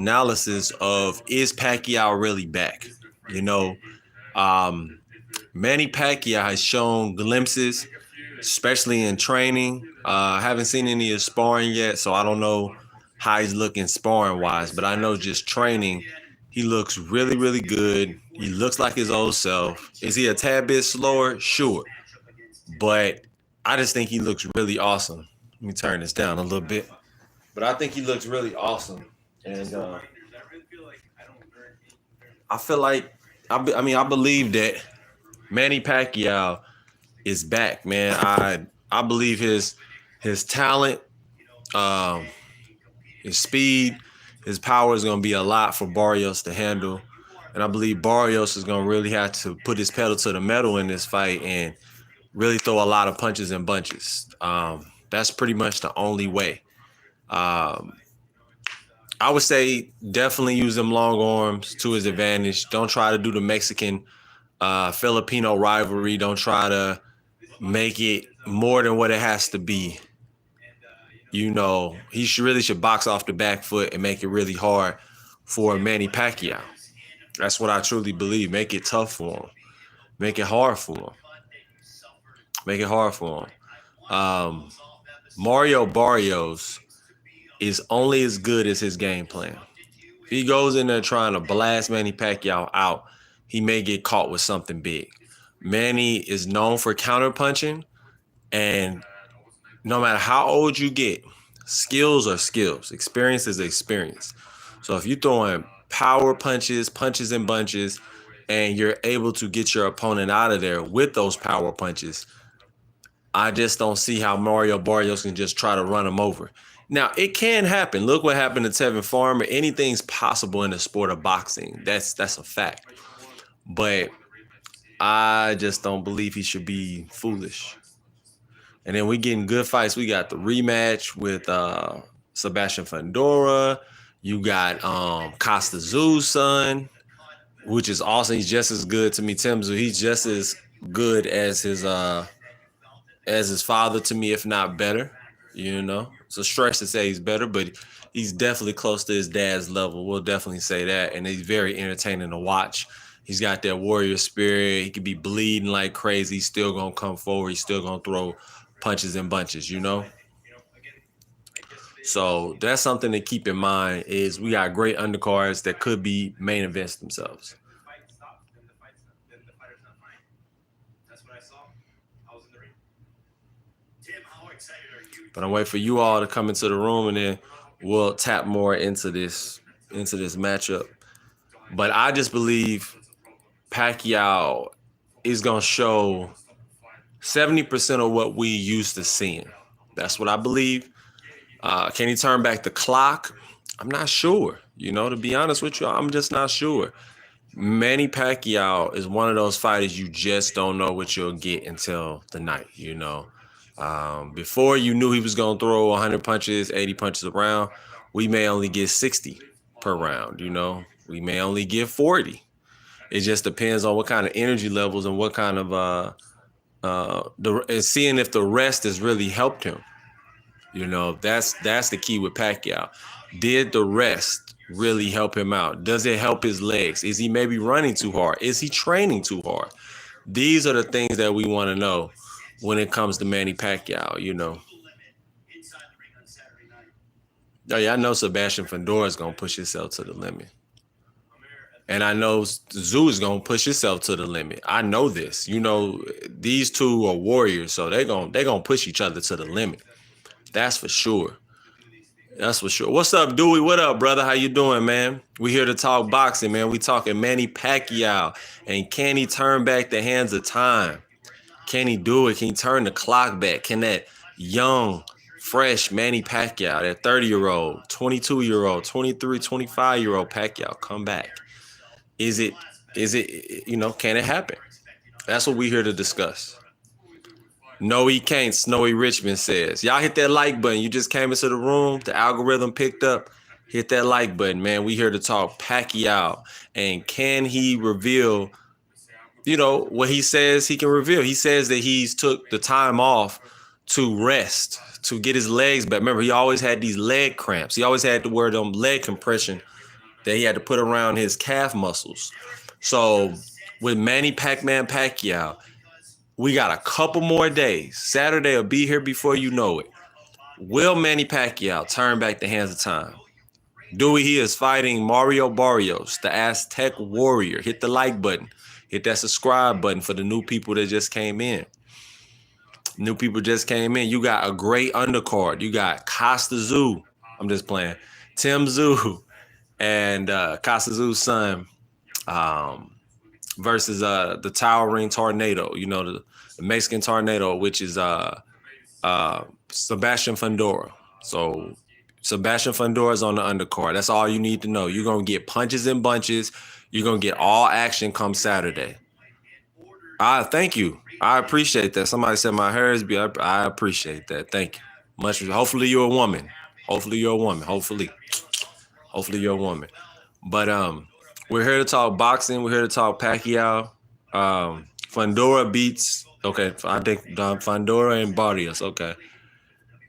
analysis of, is Pacquiao really back? You know, um, Manny Pacquiao has shown glimpses, especially in training. I haven't seen any of his sparring yet, so I don't know how he's looking sparring wise, but I know just training, he looks really, really good. He looks like his old self. Is he a tad bit slower? Sure. But I just think he looks really awesome. Let me turn this down a little bit. But I think he looks really awesome. And I feel like, I believe that Manny Pacquiao is back, man. I believe his talent, um, his speed, his power is going to be a lot for Barrios to handle. And I believe Barrios is going to really have to put his pedal to the metal in this fight and really throw a lot of punches and bunches. That's pretty much the only way. Um, I would say definitely use them long arms to his advantage. Don't try to do the Mexican Filipino rivalry. Don't try to make it more than what it has to be. He really should box off the back foot and make it really hard for Manny Pacquiao. That's what I truly believe. Make it tough for him. Make it hard for him. Make it hard for him. Mario Barrios is only as good as his game plan. If he goes in there trying to blast Manny Pacquiao out, he may get caught with something big. Manny is known for counterpunching, and no matter how old you get, skills are skills. Experience is experience. So if you're throwing power punches, punches and bunches, and you're able to get your opponent out of there with those power punches, I just don't see how Mario Barrios can just try to run him over. Now, it can happen. Look what happened to Tevin Farmer. Anything's possible in the sport of boxing. That's a fact. But I just don't believe he should be foolish. And then we getting good fights. We got the rematch with Sebastian Fundora. You got Costa Zoo's son, which is awesome. He's just as good to me. Tim Zoo, he's just as good as his father to me, if not better. It's a stretch to say he's better, but he's definitely close to his dad's level. We'll definitely say that. And he's very entertaining to watch. He's got that warrior spirit. He could be bleeding like crazy. He's still going to come forward. He's still going to throw punches and bunches. So that's something to keep in mind, is we got great undercards that could be main events themselves. But I'm waiting for you all to come into the room, and then we'll tap more into this matchup. But I just believe Pacquiao is going to show 70% of what we used to seeing. That's what I believe. Can he turn back the clock? I'm not sure. To be honest with you, I'm just not sure. Manny Pacquiao is one of those fighters you just don't know what you'll get until the night, Before you knew he was going to throw 100 punches, 80 punches around, we may only get 60 per round, We may only get 40. It just depends on what kind of energy levels and what kind of and seeing if the rest has really helped him. That's the key with Pacquiao. Did the rest really help him out? Does it help his legs? Is he maybe running too hard? Is he training too hard? These are the things that we want to know when it comes to Manny Pacquiao, Oh yeah, I know Sebastian Fundora is going to push himself to the limit. And I know Zoo is going to push himself to the limit. I know this. These two are warriors, so they're going to push each other to the limit. That's for sure. That's for sure. What's up, Dewey? What up, brother? How you doing, man? We here to talk boxing, man. We talking Manny Pacquiao. And can he turn back the hands of time? Can he do it? Can he turn the clock back? Can that young, fresh Manny Pacquiao, that 30-year-old, 22-year-old, 23, 25-year-old Pacquiao come back? Is it, can it happen? That's what we're here to discuss. No, he can't, Snowy Richmond says. Y'all hit that like button. You just came into the room. The algorithm picked up. Hit that like button, man. We here to talk Pacquiao. And can he reveal, what he says he can reveal? He says that he's took the time off to rest, to get his legs back. Remember, he always had these leg cramps. He always had to wear them leg compression that he had to put around his calf muscles. So with Manny Pac-Man Pacquiao, we got a couple more days. Saturday will be here before you know it. Will Manny Pacquiao turn back the hands of time? Dewey, he is fighting Mario Barrios, the Aztec Warrior. Hit the like button. Hit that subscribe button for the new people that just came in. New people just came in. You got a great undercard. You got Costa Zoo. I'm just playing. Tim Zoo and Costa Zoo's son versus the Towering Tornado. You know, the Mexican Tornado, which is Sebastian Fundora. So Sebastian Fundora is on the undercard. That's all you need to know. You're going to get punches and bunches. You're going to get all action come Saturday. Thank you. I appreciate that. Somebody said my hair is beautiful. I appreciate that. Thank you. Much. Hopefully you're a woman. Hopefully you're a woman. Hopefully you're a woman. But we're here to talk boxing. We're here to talk Pacquiao. Fundora beats. Okay, I think Fundora and Barrios. Okay.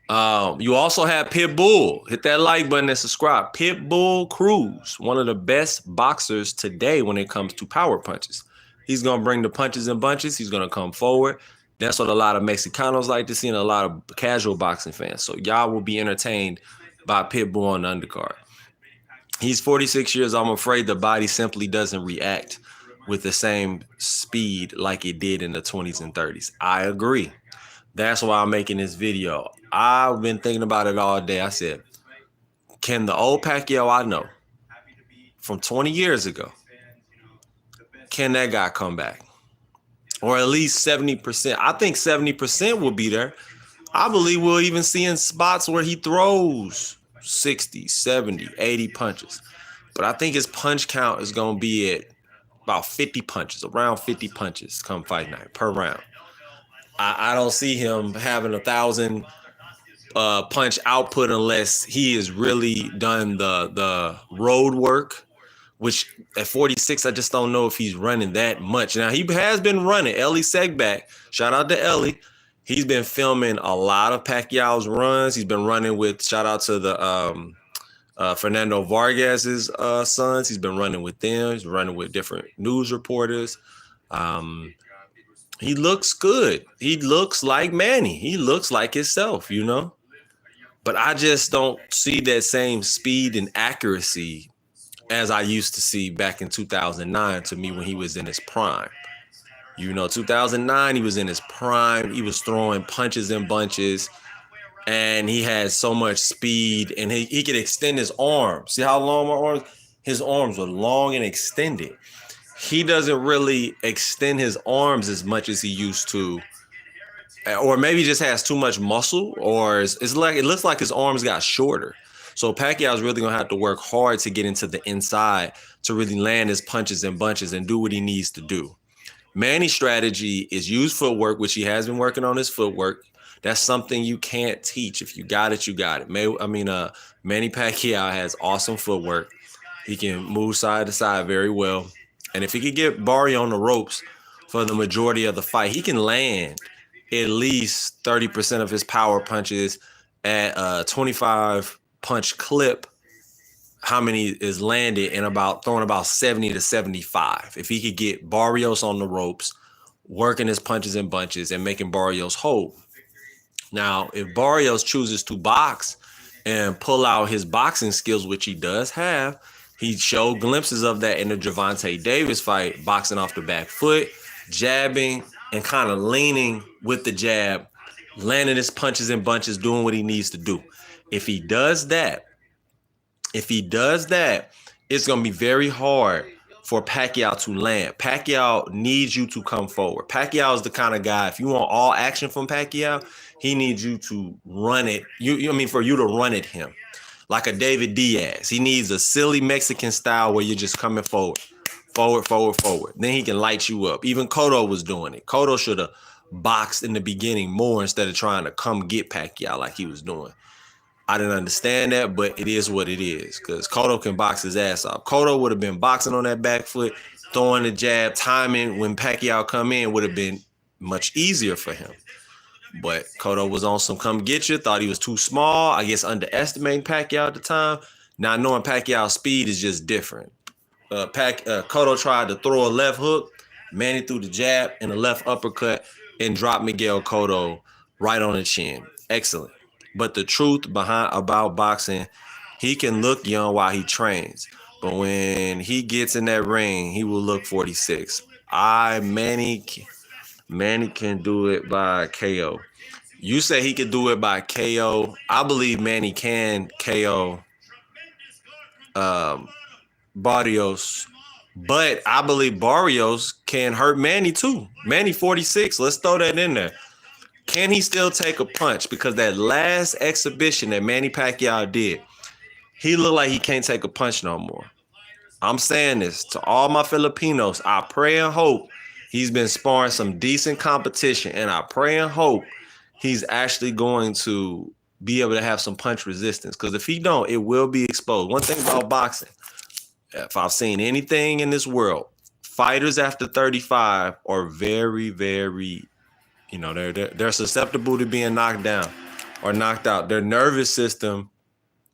You also have Pitbull. Hit that like button and subscribe. Pitbull Cruz, one of the best boxers today when it comes to power punches. He's going to bring the punches and bunches. He's going to come forward. That's what a lot of Mexicanos like to see and a lot of casual boxing fans. So y'all will be entertained by Pitbull on the undercard. He's 46 years. I'm afraid the body simply doesn't react with the same speed like it did in the 20s and 30s. I agree. That's why I'm making this video. I've been thinking about it all day. I said, can the old Pacquiao I know from 20 years ago, can that guy come back? Or at least 70%. I think 70% will be there. I believe we'll even see in spots where he throws 60, 70, 80 punches. But I think his punch count is going to be at about 50 punches, around 50 punches come fight night per round. I don't see him having 1,000 punch output unless he has really done the road work, which at 46, I just don't know if he's running that much. Now, he has been running. Ellie Segback, shout out to Ellie. He's been filming a lot of Pacquiao's runs. He's been running with, shout out to the Fernando Vargas's sons. He's been running with them. He's running with different news reporters. He looks good. He looks like Manny. He looks like himself, you know. But I just don't see that same speed and accuracy as I used to see back in 2009 to me when he was in his prime. You know, 2009, he was in his prime. He was throwing punches and bunches, and he had so much speed, and he could extend his arms. See how long my arms? His arms were long and extended. He doesn't really extend his arms as much as he used to, or maybe just has too much muscle, or it's like it looks like his arms got shorter. So Pacquiao is really gonna have to work hard to get into the inside to really land his punches and bunches and do what he needs to do. Manny's strategy is use footwork, which he has been working on his footwork. That's something you can't teach. If you got it, you got it. Manny Pacquiao has awesome footwork. He can move side to side very well. And if he could get Barrio on the ropes for the majority of the fight, he can land at least 30% of his power punches at a 25 punch clip. How many is landed and throwing about 70 to 75. If he could get Barrios on the ropes, working his punches and bunches and making Barrios hold. Now, if Barrios chooses to box and pull out his boxing skills, which he does have, he showed glimpses of that in the Gervonta Davis fight, boxing off the back foot, jabbing, and kind of leaning with the jab, landing his punches and bunches, doing what he needs to do. If he does that, it's going to be very hard for Pacquiao to land. Pacquiao needs you to come forward. Pacquiao is the kind of guy, if you want all action from Pacquiao, he needs you to run it. For you to run at him. Like a David Diaz. He needs a silly Mexican style where you're just coming forward. Then he can light you up. Even Cotto was doing it. Cotto should have boxed in the beginning more instead of trying to come get Pacquiao like he was doing. I didn't understand that, but it is what it is because Cotto can box his ass off. Cotto would have been boxing on that back foot, throwing the jab, timing when Pacquiao come in would have been much easier for him. But Cotto was on some come get you, thought he was too small, I guess underestimating Pacquiao at the time. Now, knowing Pacquiao's speed is just different. Cotto tried to throw a left hook. Manny threw the jab and a left uppercut and dropped Miguel Cotto right on the chin. Excellent. But the truth about boxing, he can look young while he trains. But when he gets in that ring, he will look 46. Manny can do it by KO. You say he could do it by KO. I believe Manny can KO Barrios, but I believe Barrios can hurt Manny too. Manny 46. Let's throw that in there. Can he still take a punch? Because that last exhibition that Manny Pacquiao did, he looked like he can't take a punch no more. I'm saying this to all my Filipinos. I pray and hope he's been sparring some decent competition, and I pray and hope he's actually going to be able to have some punch resistance. Because if he don't, it will be exposed. One thing about boxing, if I've seen anything in this world, fighters after 35 are very, very, they're susceptible to being knocked down or knocked out. Their nervous system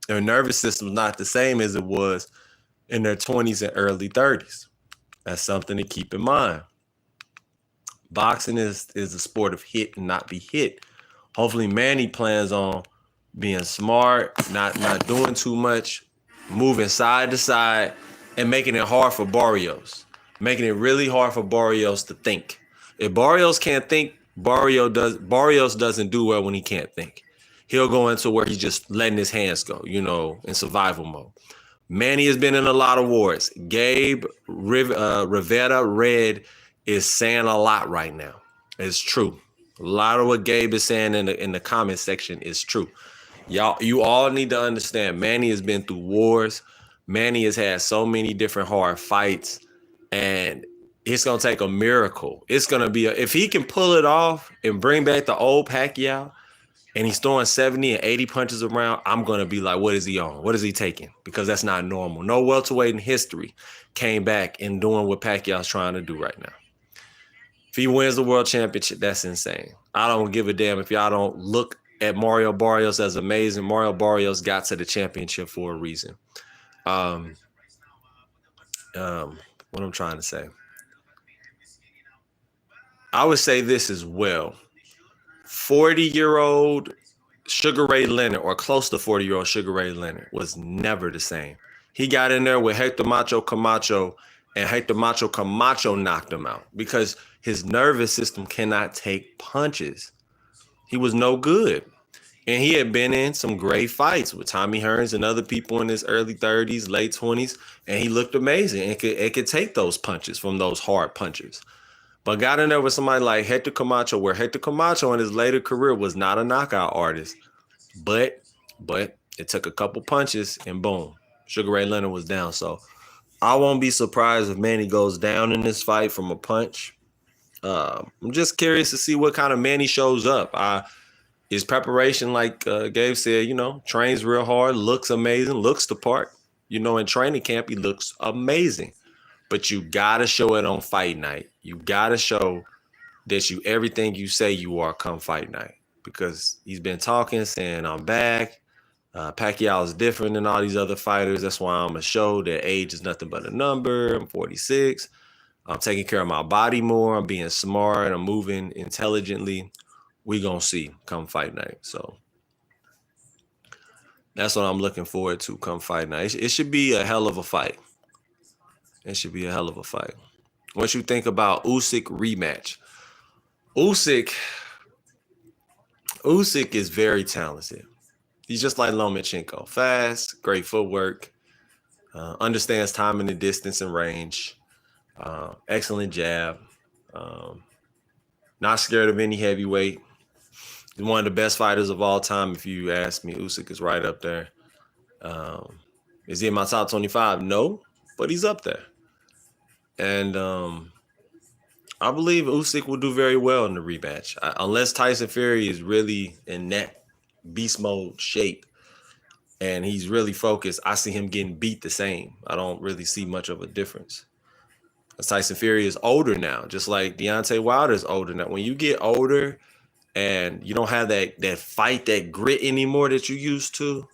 is not the same as it was in their 20s and early 30s. That's something to keep in mind. Boxing is a sport of hit and not be hit. Hopefully Manny plans on being smart, not doing too much, moving side to side, and making it hard for Barrios. Making it really hard for Barrios to think. If Barrios can't think, Barrios doesn't do well when he can't think. He'll go into where he's just letting his hands go, in survival mode. Manny has been in a lot of wars. Gabe Rivera Red is saying a lot right now. It's true. A lot of what Gabe is saying in the comment section is true. Y'all, you all need to understand, Manny has been through wars. Manny has had so many different hard fights, and it's going to take a miracle. It's going to be, if he can pull it off and bring back the old Pacquiao, and he's throwing 70 and 80 punches around, I'm going to be like, what is he on? What is he taking? Because that's not normal. No welterweight in history came back and doing what Pacquiao's trying to do right now. If he wins the world championship, that's insane. I don't give a damn if y'all don't look at Mario Barrios as amazing. Mario Barrios got to the championship for a reason. What I'm trying to say. I would say this as well. 40-year-old Sugar Ray Leonard, or close to 40-year-old Sugar Ray Leonard, was never the same. He got in there with Hector Macho Camacho, and Hector Macho Camacho knocked him out because his nervous system cannot take punches. He was no good. And he had been in some great fights with Tommy Hearns and other people in his early 30s, late 20s, and he looked amazing. It could take those punches from those hard punchers. But got in there with somebody like Hector Camacho, where Hector Camacho in his later career was not a knockout artist. But it took a couple punches and boom, Sugar Ray Leonard was down. So I won't be surprised if Manny goes down in this fight from a punch. I'm just curious to see what kind of Manny shows up. His preparation, like Gabe said, trains real hard, looks amazing, looks the part. In training camp, he looks amazing. But you got to show it on fight night. You got to show that you everything you say you are come fight night. Because he's been talking, saying, I'm back. Pacquiao is different than all these other fighters. That's why I'm going to show that age is nothing but a number. I'm 46. I'm taking care of my body more. I'm being smart. I'm moving intelligently. We going to see come fight night. So that's what I'm looking forward to come fight night. It should be a hell of a fight. It should be a hell of a fight. What you think about Usyk rematch? Usyk is very talented. He's just like Lomachenko. Fast, great footwork, understands time and the distance and range, excellent jab, not scared of any heavyweight. He's one of the best fighters of all time, if you ask me. Usyk is right up there. Is he in my top 25? No, but he's up there. And I believe Usyk will do very well in the rematch. Unless Tyson Fury is really in that beast mode shape and he's really focused, I see him getting beat the same. I don't really see much of a difference. Tyson Fury is older now, just like Deontay Wilder is older now. When you get older and you don't have that fight, that grit anymore that you used to,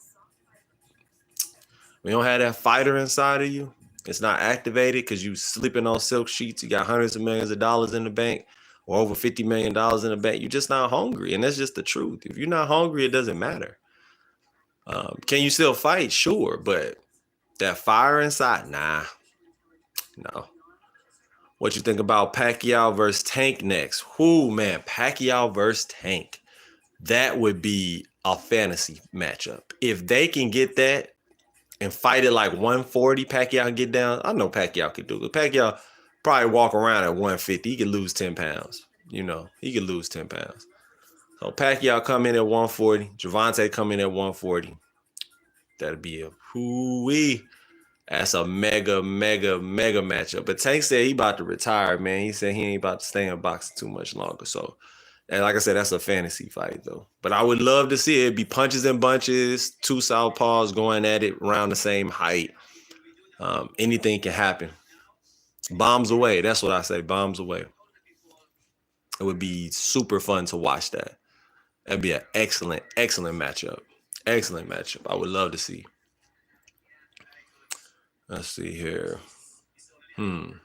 When you don't have that fighter inside of you, it's not activated because you sleeping on silk sheets. You got hundreds of millions of dollars in the bank or over $50 million in the bank. You're just not hungry. And that's just the truth. If you're not hungry, it doesn't matter. Can you still fight? Sure. But that fire inside, nah, no. What you think about Pacquiao versus Tank next? Whoo, man, Pacquiao versus Tank. That would be a fantasy matchup. If they can get that and fight it like 140, Pacquiao can get down. I know Pacquiao could do it. Pacquiao probably walk around at 150. He could lose 10 pounds. You know, he could lose 10 pounds. So Pacquiao come in at 140. Gervonta come in at 140. That'd be a hoo-wee. That's a mega matchup. But Tank said he about to retire, man. He said he ain't about to stay in boxing too much longer. So, and like I said, that's a fantasy fight, though. But I would love to see it. It'd be punches and bunches, two southpaws going at it around the same height. Anything can happen. Bombs away. That's what I say. Bombs away. It would be super fun to watch that. That'd be an excellent matchup. Excellent matchup. I would love to see. Let's see here. But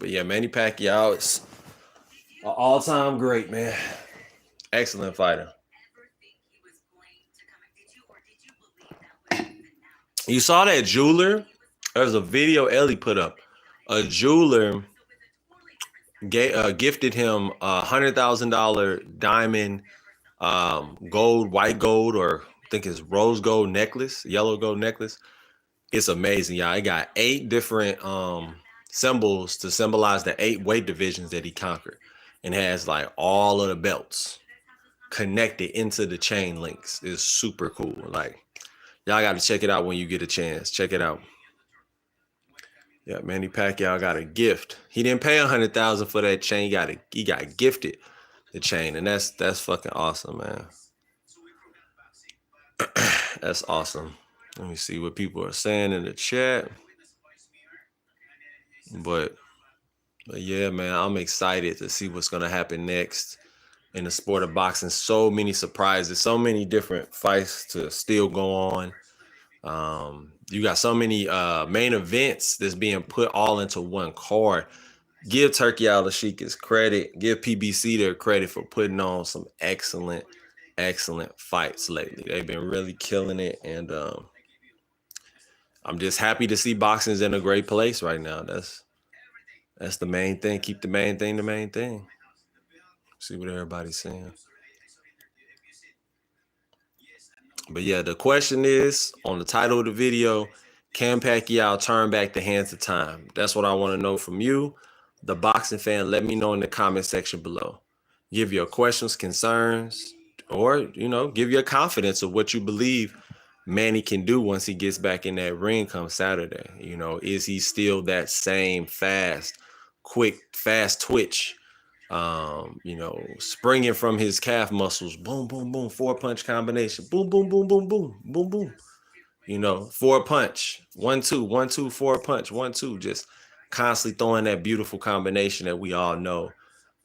yeah, Manny Pacquiao is an all-time great, man. Excellent fighter. You saw that jeweler? There's a video Ellie put up. A jeweler gifted him a $100,000 diamond, white gold, or I think it's rose gold necklace, yellow gold necklace. It's amazing, y'all. It got 8 different symbols to symbolize the 8 weight divisions that he conquered, and has like all of the belts connected into the chain links. It's super cool. Like, y'all got to check it out when you get a chance. Check it out. Yeah, Manny Pacquiao got a gift. He didn't pay $100,000 for that chain. He got gifted the chain, and that's fucking awesome, man. That's awesome. Let me see what people are saying in the chat. But yeah, man, I'm excited to see what's gonna happen next in the sport of boxing. So many surprises, so many different fights to still go on. You got so many main events that's being put all into one card. Give Turkey Al Sheik his credit. Give PBC their credit for putting on some excellent fights lately. They've been really killing it, and I'm just happy to see boxing's in a great place right now. That's the main thing. Keep the main thing the main thing. See what everybody's saying. But yeah, the question is on the title of the video: can Pacquiao turn back the hands of time? That's what I want to know from you, the boxing fan. Let me know in the comment section below. Give your questions, concerns, or give your confidence of what you believe Manny can do once he gets back in that ring come Saturday. Is he still that same fast, quick, fast twitch? Springing from his calf muscles, boom, boom, boom, 4-punch combination, boom, boom, boom, boom, boom, boom, boom. 4-punch, 1-2, 1-2, 4-punch, 1-2, just constantly throwing that beautiful combination that we all know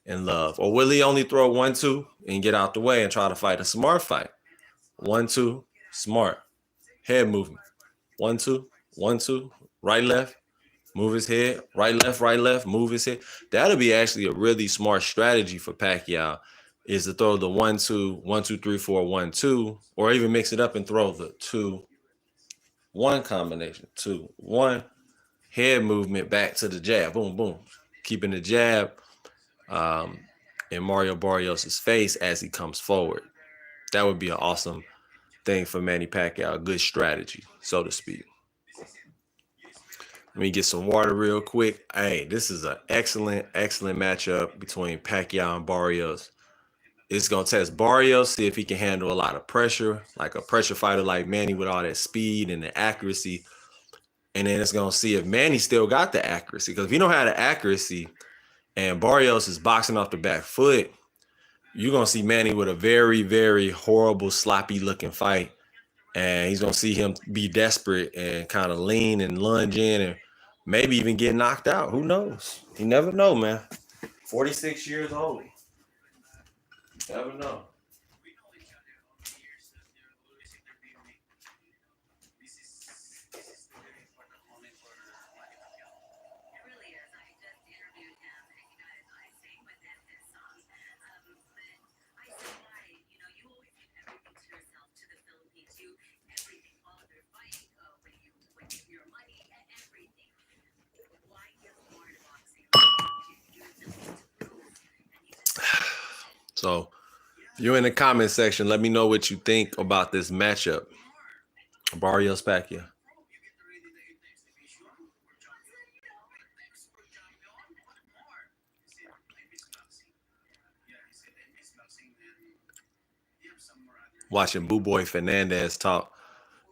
and love. Or will he only throw 1-2 and get out the way and try to fight a smart fight? 1-2, smart, head movement, 1-2, 1-2, right, left. Move his head, right, left, move his head. That'll be actually a really smart strategy for Pacquiao, is to throw the 1-2, 1-2, 3-4, 1-2, or even mix it up and throw the 2-1 combination, 2-1, head movement back to the jab, boom, boom, keeping the jab in Mario Barrios' face as he comes forward. That would be an awesome thing for Manny Pacquiao, a good strategy, so to speak. Let me get some water real quick. Hey, this is an excellent matchup between Pacquiao and Barrios. It's going to test Barrios, see if he can handle a lot of pressure, like a pressure fighter like Manny with all that speed and the accuracy. And then it's going to see if Manny still got the accuracy. Because if you don't have the accuracy and Barrios is boxing off the back foot, you're going to see Manny with a very horrible, sloppy looking fight. And he's going to see him be desperate and kind of lean and lunge in and maybe even get knocked out. Who knows? You never know, man. 46 years old. Never know. So if you're in the comment section, let me know what you think about this matchup. Barrios Pacquiao. Watching Boo Boy Fernandez talk.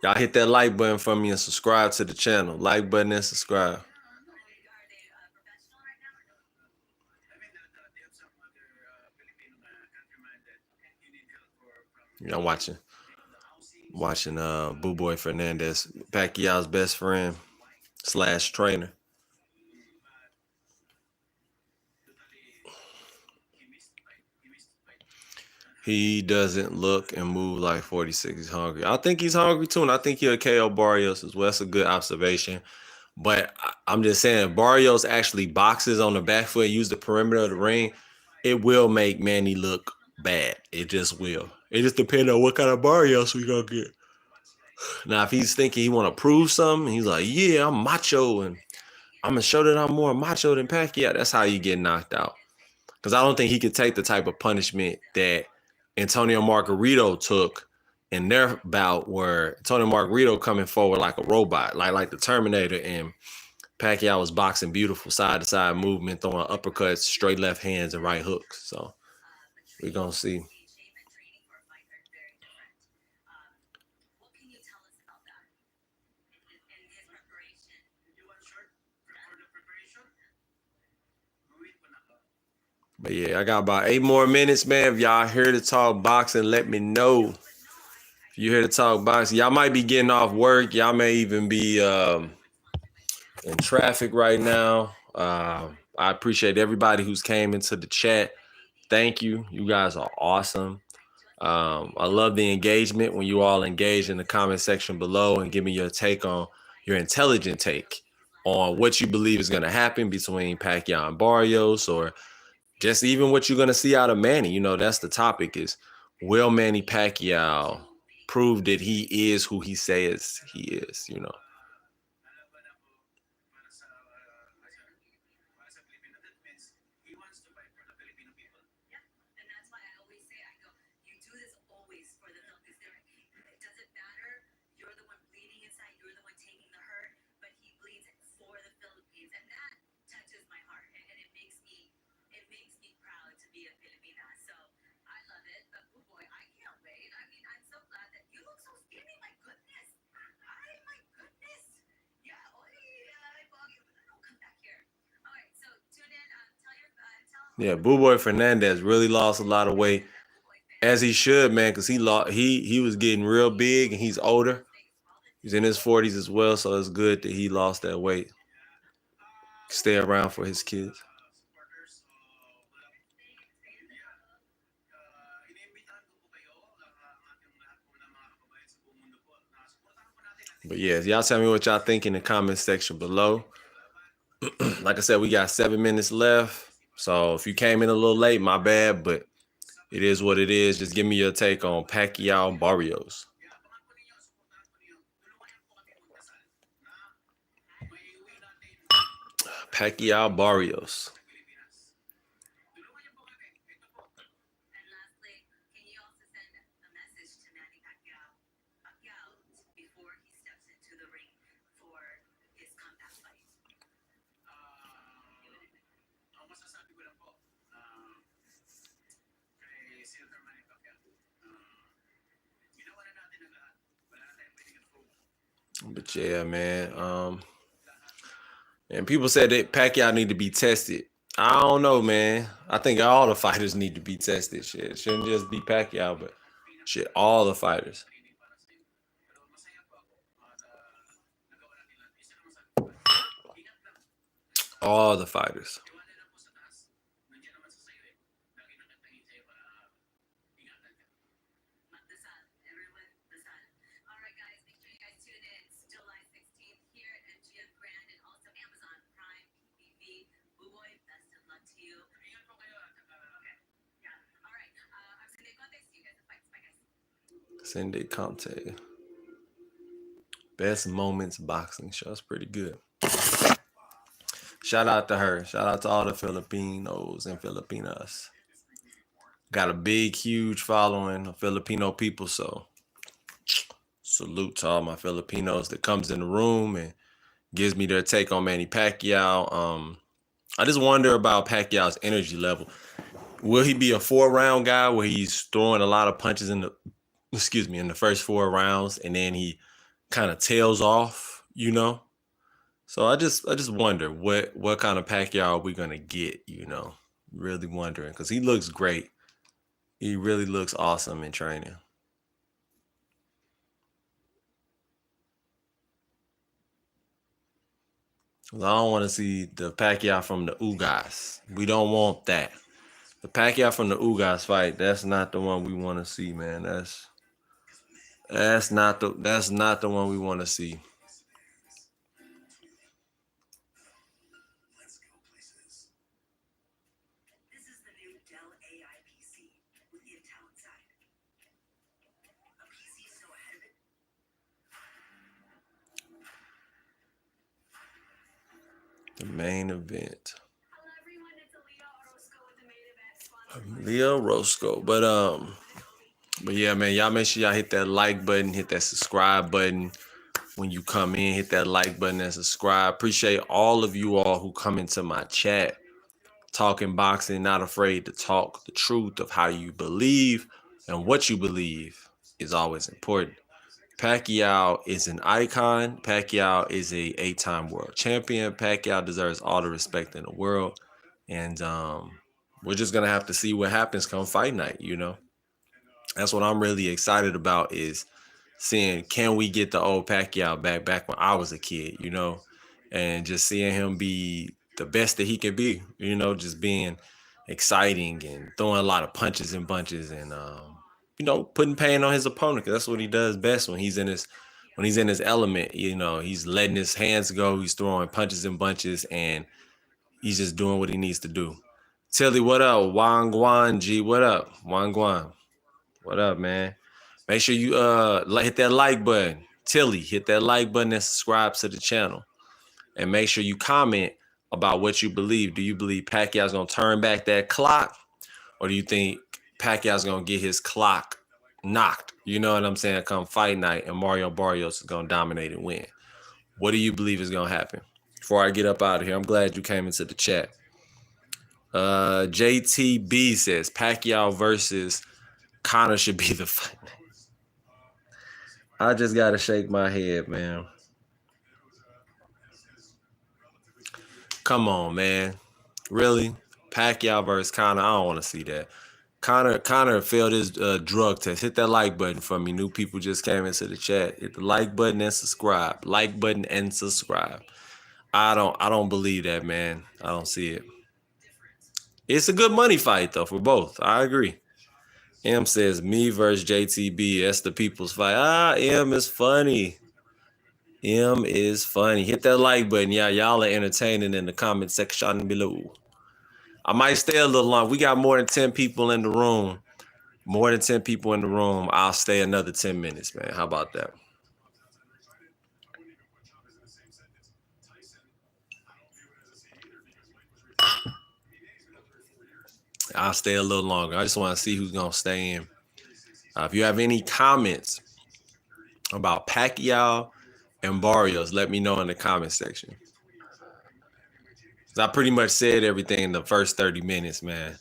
Y'all hit that like button for me and subscribe to the channel. Like button and subscribe. Y'all watching Boo Boy Fernandez, Pacquiao's best friend / trainer. He doesn't look and move like 46. He's hungry. I think he's hungry too, and I think he'll KO Barrios as well. That's a good observation. But I'm just saying, Barrios actually boxes on the back foot, use the perimeter of the ring. It will make Manny look bad. It just will. It just depends on what kind of Barrios we gonna get. Now, if he's thinking he want to prove something, he's like, yeah, I'm macho, and I'm gonna show that I'm more macho than Pacquiao. That's how you get knocked out. Because I don't think he could take the type of punishment that Antonio Margarito took in their bout, where Antonio Margarito coming forward like a robot, like the Terminator, and Pacquiao was boxing beautiful side to side movement, throwing uppercuts, straight left hands, and right hooks. So we're gonna see. But yeah, I got about 8 more minutes, man. If y'all here to talk boxing, let me know. If you here to talk boxing, y'all might be getting off work. Y'all may even be in traffic right now. I appreciate everybody who's came into the chat. Thank you. You guys are awesome. I love the engagement when you all engage in the comment section below and give me your take on your intelligent take on what you believe is going to happen between Pacquiao and Barrios, or just even what you're going to see out of Manny. You know, that's the topic, is will Manny Pacquiao prove that he is who he says he is, you know? Yeah, Boo Boy Fernandez really lost a lot of weight, as he should, man, because he was getting real big and he's older. He's in his 40s as well, so it's good that he lost that weight. Stay around for his kids. But yeah, y'all tell me what y'all think in the comment section below. Like I said, we got 7 minutes left. So if you came in a little late, my bad, but it is what it is. Just give me your take on Pacquiao Barrios. Pacquiao Barrios. But yeah, man. And people said that Pacquiao need to be tested. I don't know, man. I think all the fighters need to be tested. Shit, it shouldn't just be Pacquiao, but shit, all the fighters. All the fighters. Cindy Conte. Best moments boxing show. That's pretty good. Shout out to her. Shout out to all the Filipinos and Filipinas. Got a big, huge following of Filipino people. So salute to all my Filipinos that comes in the room and gives me their take on Manny Pacquiao. I just wonder about Pacquiao's energy level. Will he be a 4 round guy where he's throwing a lot of punches in the first 4 rounds and then he kind of tails off, So I just wonder what kind of Pacquiao are we gonna get. Really wondering because he looks great. He really looks awesome in training. I don't want to see the Pacquiao from the Ugas. We don't want that. The Pacquiao from the Ugas fight, that's not the one we want to see, man. That's not the one we want to see. The main event. Leo Roscoe. But yeah, man, y'all make sure y'all hit that like button, hit that subscribe button. When you come in, hit that like button and subscribe. Appreciate all of you all who come into my chat. Talking boxing, not afraid to talk the truth of how you believe and what you believe is always important. Pacquiao is an icon. Pacquiao is a 8-time world champion. Pacquiao deserves all the respect in the world. And we're just gonna have to see what happens come fight night. That's what I'm really excited about is seeing can we get the old Pacquiao back when I was a kid, and just seeing him be the best that he can be, just being exciting and throwing a lot of punches and bunches and putting pain on his opponent 'cause that's what he does best when he's in his element. He's letting his hands go, he's throwing punches and bunches, and he's just doing what he needs to do. Tilly, what up? Wang Guan G, what up? Wang Guan, what up, man? Make sure you hit that like button. Tilly, hit that like button and subscribe to the channel. And make sure you comment about what you believe. Do you believe Pacquiao's gonna turn back that clock? Or do you think Pacquiao's gonna get his clock knocked? You know what I'm saying? Come fight night and Mario Barrios is gonna dominate and win. What do you believe is gonna happen? Before I get up out of here, I'm glad you came into the chat. JTB says Pacquiao versus Conor should be the fight. I just gotta shake my head, man. Come on, man. Really? Pacquiao versus Conor? I don't want to see that. Conor failed his drug test. Hit that like button for me. New people just came into the chat. Hit the like button and subscribe. Like button and subscribe. I don't believe that, man. I don't see it. It's a good money fight though for both. I agree. M says me versus JTB. That's the people's fight. M is funny. M is funny. Hit that like button. Y'all are entertaining in the comment section below. I might stay a little long. We got more than 10 people in the room. More than 10 people in the room. I'll stay another 10 minutes, man. How about that? I'll stay a little longer. I just want to see who's going to stay in. If you have any comments about Pacquiao and Barrios, let me know in the comment section. I pretty much said everything in the first 30 minutes, man.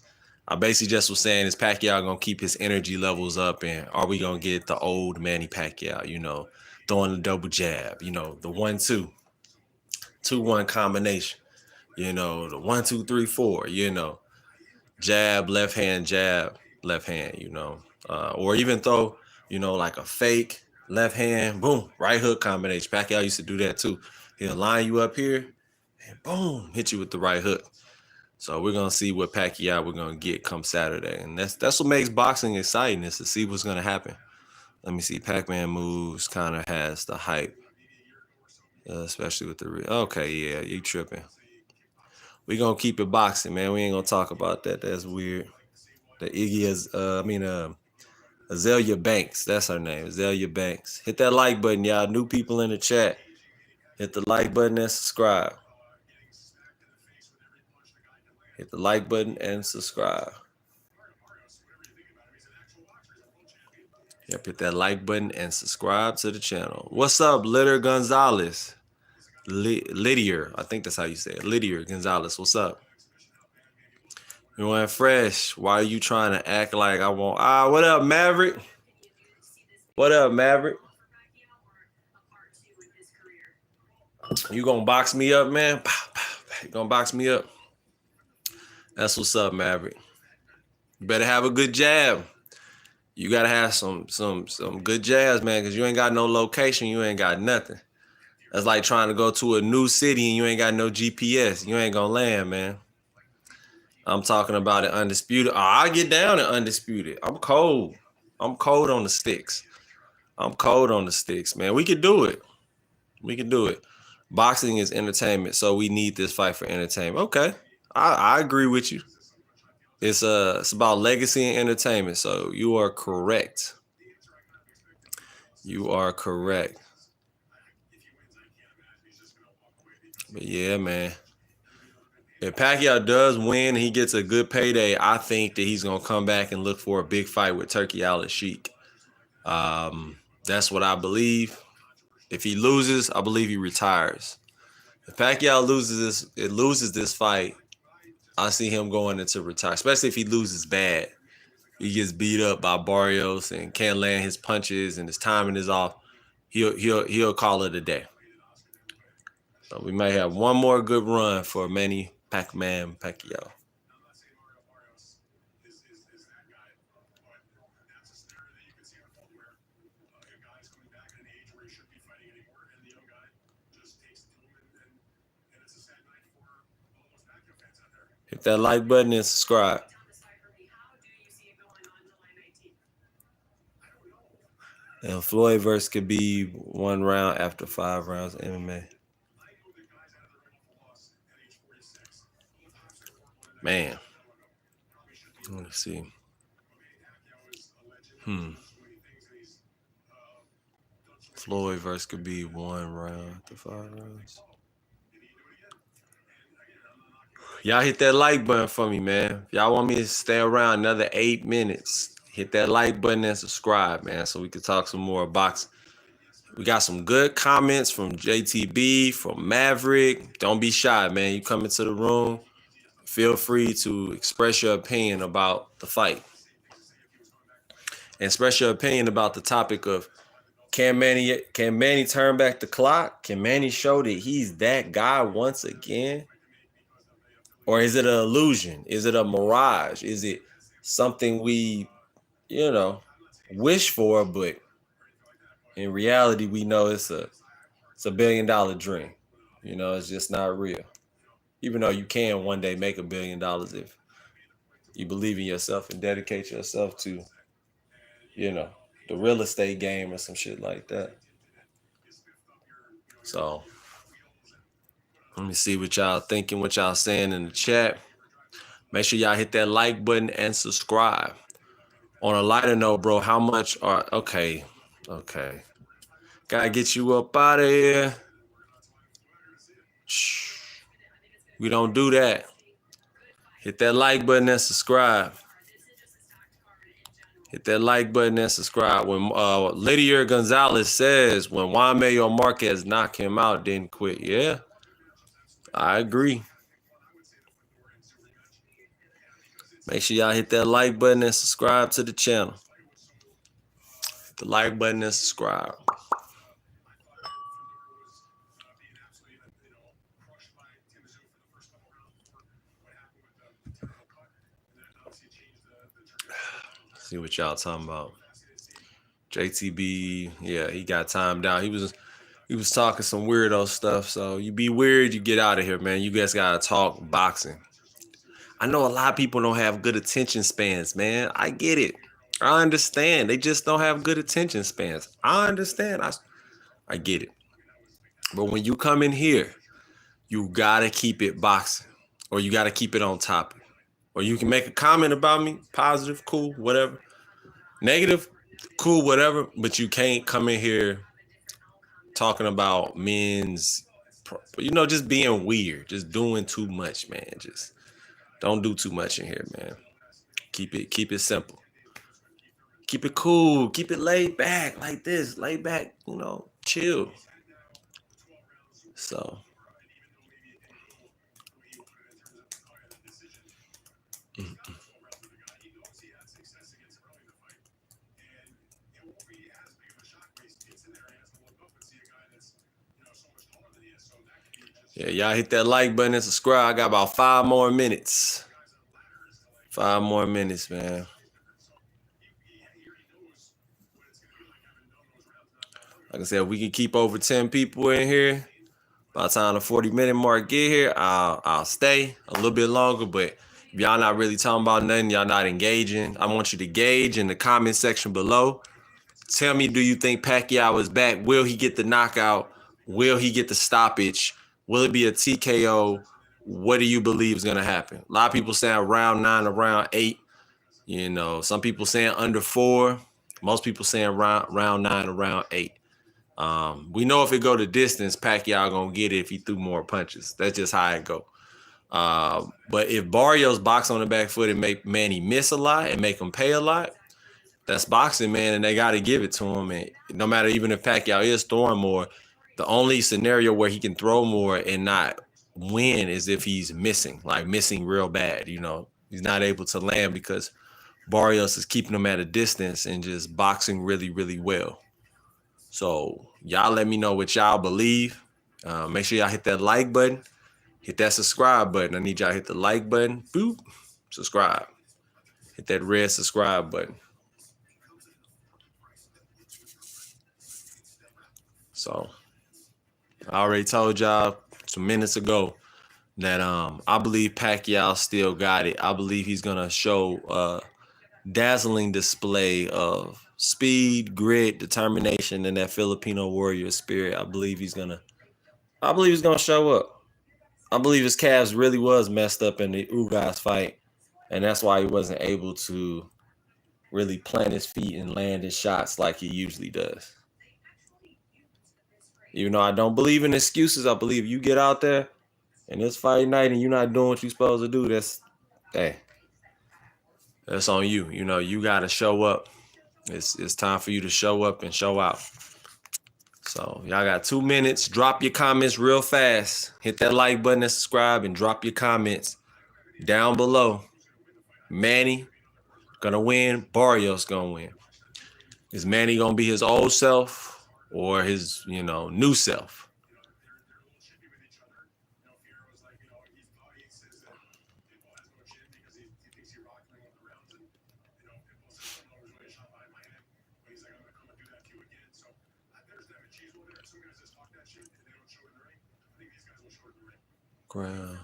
I basically just was saying, is Pacquiao going to keep his energy levels up, and are we going to get the old Manny Pacquiao, throwing the double jab, the 1-2, 2-1 combination, the 1-2-3-4, jab, left hand, or even throw, like a fake left hand, boom, right hook combination. Pacquiao used to do that too. He'll line you up here and boom, hit you with the right hook. So we're gonna see what Pacquiao we're gonna get come Saturday, and that's what makes boxing exciting, is to see what's gonna happen. Let me see. Pac-Man moves kind of has the hype, especially with the okay, yeah, you tripping. We gonna keep it boxing, man. We ain't gonna talk about that. That's weird. The Iggy is, Azalea Banks. That's her name, Azalea Banks. Hit that like button, y'all. New people in the chat. Hit the like button and subscribe. Hit the like button and subscribe. Yep, hit that like button and subscribe to the channel. What's up, Litter Gonzalez? Lydier, I think that's how you say it. Lydier Gonzalez, what's up? You went fresh. Why are you trying to act like I won't? What up, Maverick? What up, Maverick? You gonna box me up, man? You gonna box me up? That's what's up, Maverick. You better have a good jab. You gotta have some good jabs, man, because you ain't got no location. You ain't got nothing. That's like trying to go to a new city and you ain't got no GPS. You ain't gonna land, man. I'm talking about it undisputed. I get down at undisputed. I'm cold. I'm cold on the sticks. I'm cold on the sticks, man. We could do it. We can do it. Boxing is entertainment, so we need this fight for entertainment. Okay, I agree with you. It's about legacy and entertainment. So you are correct. You are correct. But yeah, man. If Pacquiao does win and he gets a good payday, I think that he's gonna come back and look for a big fight with Turkey Al-Sheikh. That's what I believe. If he loses, I believe he retires. If Pacquiao loses this fight, I see him going into retire, especially if he loses bad. He gets beat up by Barrios and can't land his punches and his timing is off. He'll call it a day. So we may have one more good run for Manny Pacquiao. Hit that like button and subscribe. And Floyd versus could be 1 round after 5 rounds of MMA. Man. Let me see. Floyd versus could be 1 round after 5 rounds. Y'all hit that like button for me, man. If y'all want me to stay around another 8 minutes, hit that like button and subscribe, man, so we can talk some more boxing. We got some good comments from JTB, from Maverick. Don't be shy, man. You come into the room, feel free to express your opinion about the fight. And express your opinion about the topic of can Manny turn back the clock? Can Manny show that he's that guy once again? Or is it an illusion? Is it a mirage? Is it something we, wish for, but in reality, we know it's a $1 billion dream. It's just not real. Even though you can one day make $1 billion if you believe in yourself and dedicate yourself to, the real estate game or some shit like that. So let me see what y'all thinking, what y'all saying in the chat. Make sure y'all hit that like button and subscribe. On a lighter note, bro, how much are okay. Gotta get you up out of here. Shh. We don't do that. Hit that like button and subscribe. Hit that like button and subscribe. When Lydia Gonzalez says when Juan Manuel Marquez knocked him out, didn't quit. Yeah, I agree. Make sure y'all hit that like button and subscribe to the channel. Hit the like button and subscribe. See what y'all talking about. JTB, yeah, he got timed out. He was talking some weirdo stuff. So you be weird, you get out of here, man. You guys gotta talk boxing. I know a lot of people don't have good attention spans, man. I get it. I understand. They just don't have good attention spans. I understand. I get it. But when you come in here, you gotta keep it boxing, or you gotta keep it on topic. Or you can make a comment about me, positive, cool, whatever. Negative, cool, whatever. But you can't come in here talking about men's, just being weird, just doing too much, man. Just don't do too much in here, man. Keep it simple. Keep it cool. Keep it laid back like this. Laid back, you know, chill. So yeah, y'all hit that like button and subscribe. I got about 5 more minutes. 5 more minutes, man. Like I said, we can keep over 10 people in here. By the time the 40-minute mark get here, I'll stay a little bit longer. But if y'all not really talking about nothing, y'all not engaging, I want you to gauge in the comment section below. Tell me, do you think Pacquiao is back? Will he get the knockout? Will he get the stoppage? Will it be a TKO? What do you believe is going to happen? A lot of people saying round 9 or round 8. You know, some people saying under 4. Most people saying round 9 or round 8. We know if it go to distance, Pacquiao gonna get it if he threw more punches. That's just how it go. But if Barrios box on the back foot and make Manny miss a lot and make him pay a lot, that's boxing, man, and they got to give it to him. And no matter even if Pacquiao is throwing more, the only scenario where he can throw more and not win is if he's missing, like missing real bad. You know, he's not able to land because Barrios is keeping him at a distance and just boxing really, really well. So y'all let me know what y'all believe. Make sure y'all hit that like button. Hit that subscribe button. I need y'all to hit the like button. Boop. Subscribe. Hit that red subscribe button. So I already told y'all some minutes ago that I believe Pacquiao still got it. I believe he's gonna show a dazzling display of speed, grit, determination, and that Filipino warrior spirit. I believe he's gonna show up. I believe his calves really was messed up in the Ugas fight, and that's why he wasn't able to really plant his feet and land his shots like he usually does. Even though I don't believe in excuses, I believe you get out there and it's fight night and you're not doing what you're supposed to do, that's on you. You know, you got to show up. It's time for you to show up and show out. So y'all got 2 minutes. Drop your comments real fast. Hit that like button and subscribe and drop your comments down below. Manny gonna win. Barrios gonna win. Is Manny gonna be his old self or his, new self? Ground.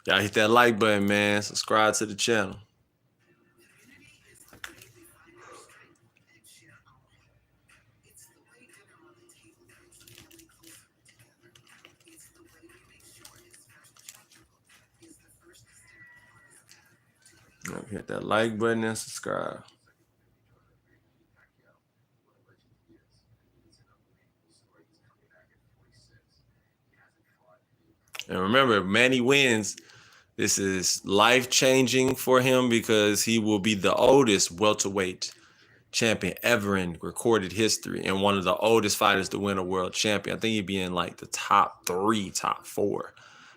Y'all hit that like button, man. Subscribe to the channel. Hit that like button and subscribe. And remember, if Manny wins, this is life-changing for him because he will be the oldest welterweight champion ever in recorded history and one of the oldest fighters to win a world champion. I think he'd be in like the top 3, top 4.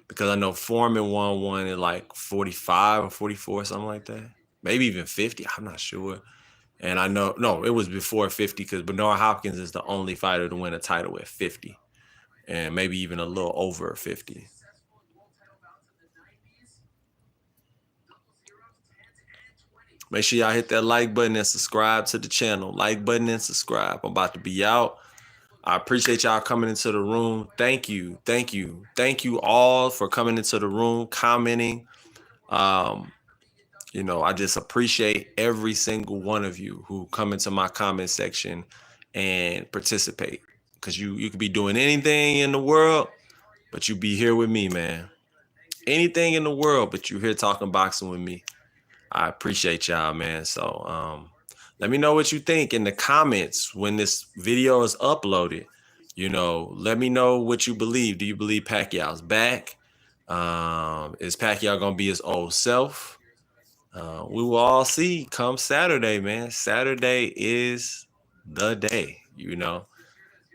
Because I know Foreman won one at like 45 or 44, something like that. Maybe even 50. I'm not sure. And I know, no, it was before 50 because Bernard Hopkins is the only fighter to win a title at 50. And maybe even a little over 50. Make sure y'all hit that like button and subscribe to the channel. Like button and subscribe. I'm about to be out. I appreciate y'all coming into the room. Thank you. Thank you. Thank you all for coming into the room, commenting. I just appreciate every single one of you who come into my comment section and participate. Because you could be doing anything in the world, but you be here with me, man. Anything in the world, but you here talking boxing with me. I appreciate y'all, man. So let me know what you think in the comments when this video is uploaded. Let me know what you believe. Do you believe Pacquiao's back? Is Pacquiao gonna be his old self? We will all see come Saturday, man. Saturday is the day.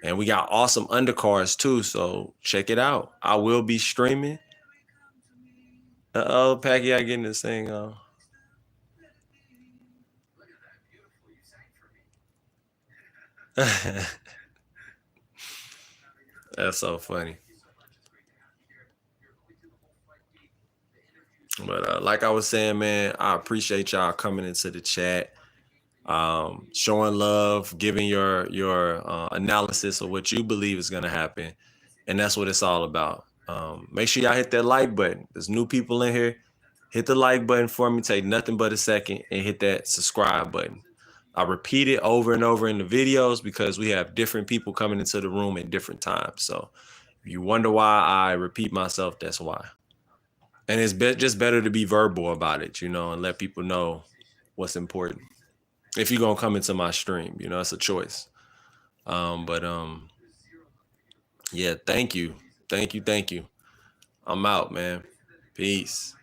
And we got awesome undercards too, so check it out. I will be streaming. Oh, Pacquiao getting this thing on. That's so funny. But like I was saying, man, I appreciate y'all coming into the chat, showing love, giving your analysis of what you believe is gonna happen, and that's what it's all about. Make sure y'all hit that like button. There's new people in here. Hit the like button for me. Take nothing but a second and hit that subscribe button. I repeat it over and over in the videos because we have different people coming into the room at different times. So if you wonder why I repeat myself, that's why. And it's just better to be verbal about it, and let people know what's important. If you're gonna come into my stream, it's a choice. But yeah, thank you. Thank you. I'm out, man. Peace.